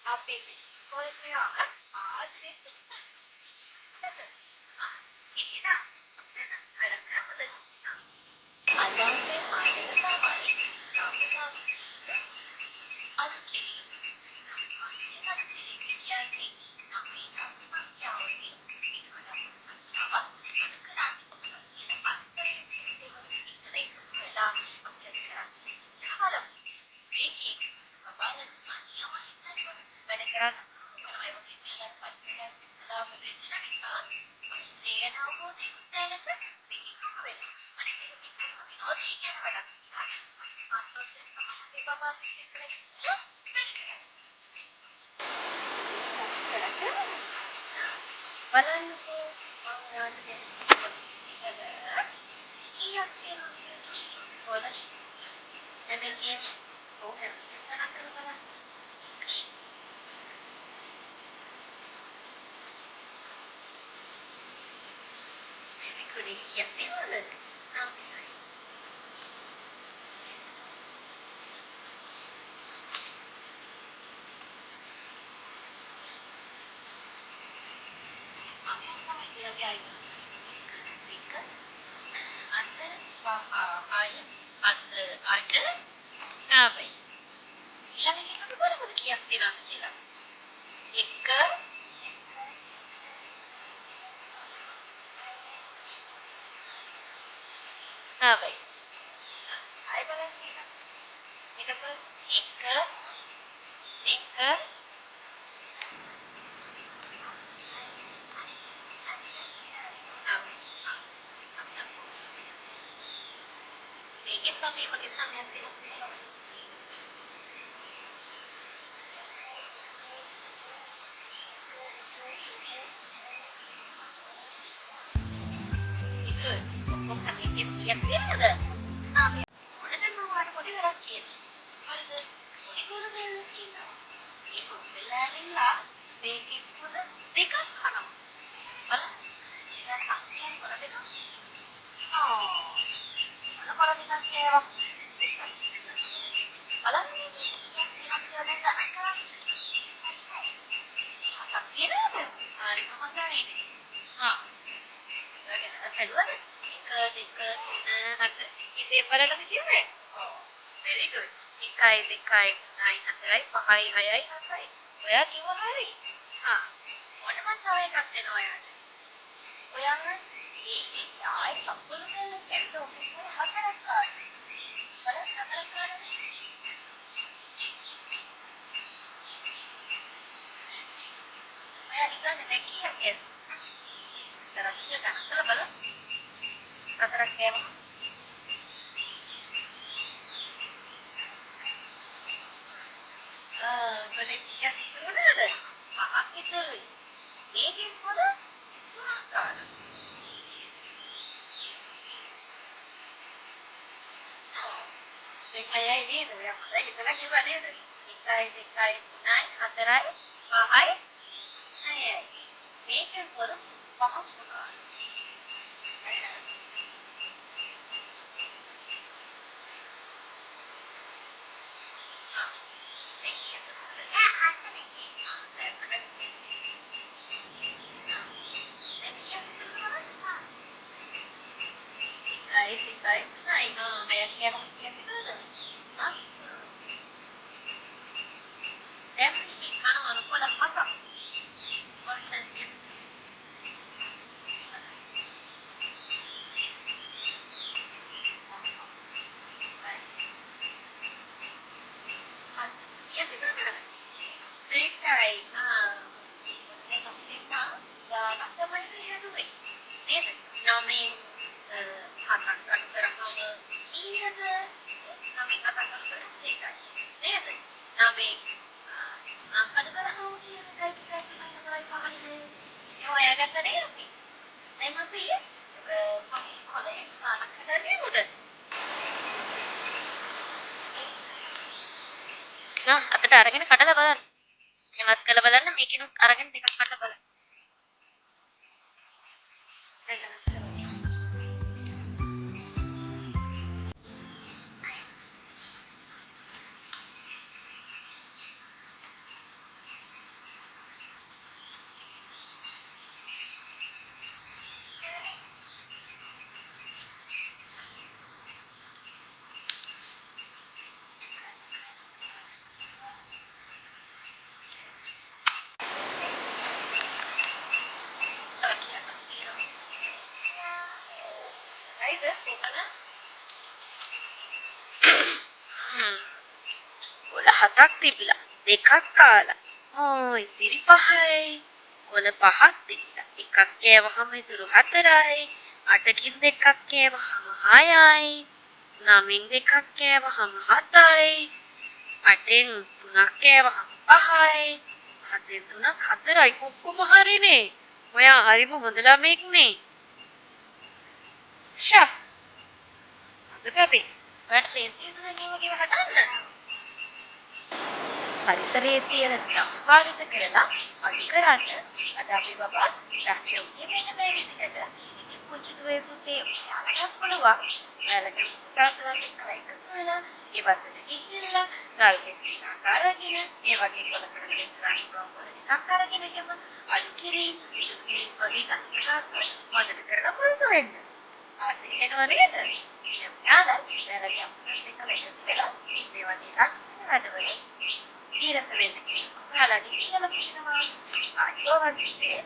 Apa sekolah punya ada kita ada apa ada ada tamai Balance ko ang iya wala everything okay basically yes it was apa ඊළඟ එක අපි බලමුද කීයක් තියෙනවද කියලා 1 9යි ආයෙ බලන්න එක එතකොට 1 2 ඒකෙත් අපි ඔය තමයි තියෙන්නේ ඒක කොහොමද කීයක් තියෙනවද ආ මොකටද මම පොඩි කරක් කියන්නේ හරිද පොඩි කරගෙන කියනවා ඒක වෙලාරිලා මේකේ පොද දෙකක් කරනවා බලන්න ඒක අක්කේ පොද දෙකක් අන්න පොද දෙකක් කියනවා බලන්න කීයක් තියෙනවද කියලා දැන් හතක් තියෙනවද හරි කොහොමද ඉන්නේ ආ හදුවද 1 2 3 4 ඉතින් බලලද කිව්වේ ඔව් very good 1 2 3 4 5 6 7යි ඔයා කිව්වා හරි මොන මන් තව එකක් දෙනවා ඔයාට ඔයාම ඒ ආයි කපුල් කැල්ල ඔෆිස් හතරක් කාඩ් බලන්න හතරක් කාඩ් ඔයා හිතන්නේ දැන් කීයක් තරක් කියලා බලන්න හතරක් කෑම ගොඩේ කීයක් ඉතුරුනද පහක් ඉතුරුයි මේකෙන් පොද තුනක් ගන්න දෙකයි නේද ඔයා මට හිතලා කිව්වා නේද 1 2 3 4යි 5යි 6යි මේකෙන් පොද පහක් ගන්න Right. Right. Kaya siya kaya kita. Ah. Definitely. Ano ko lang pata. Bakit siya? Iya kita kan. Dekay. Kita basta may siya tuh. Yes. Namin hatakan terang iya deh. Namin hatakan terang dekay. Yes. Namin angkat terang iya dekay kita sa mga pamilya. Yung ay agad na rin. Ay mapiya. College nakakadali mo din. Nah, අතට අරගෙන කඩලා බලන්න. ඉවත් කරලා බලන්න මේකිනුත් අරගෙන ටිකක් කරලා බලන්න. හරිද? එතන කොළ 7ක් තිබිලා දෙකක් කාලා. ඉතිරි 5යි. කොළ 5ක් තිබිලා එකක් කෑවහම ඉතුරු 4යි. 8කින් දෙකක් කෑවහම 6යි. 9න් දෙකක් කෑවහම 7යි. 8න් 3ක් කෑවහම 5යි. 7න් 3ක් 4යි. ඔක්කොම හරිනේ. ඔයා හරිම හොඳ ළමෙක් නේ. ෂා. දෙපැපි. ඔයාට ලේසියි නේද වගේ හදන්න? පරිසරයේ තියෙන සම්පාදිත කරලා අඩු කරන්න අද අපි බබා ලක්ෂ්‍ය වෙන මේ විදිහට පුංචි දුවේ පුතේ යාලට පුළුවන් ඔයාලගේ තාත්තලා එක්ක එකතු වෙලා ඒ වත්තට ගිහිල්ලා ගල් කෙටි ආකාරගෙන ඒ වගේ පොලකට දෙන්න පුළුවන් ආකාරගෙන එහෙම අලු කිරි වගේ ගන්න මොකද කරලා පුරුදු වෙන්න ආසෙ වෙනව නේද යාලා වැරදි අපිට එක වෙලා මේ වගේ ලස්සන වැඩවල ඉරත වෙන්න. ඔයාලගේ කියලා කියනවා. අයියෝ වගේ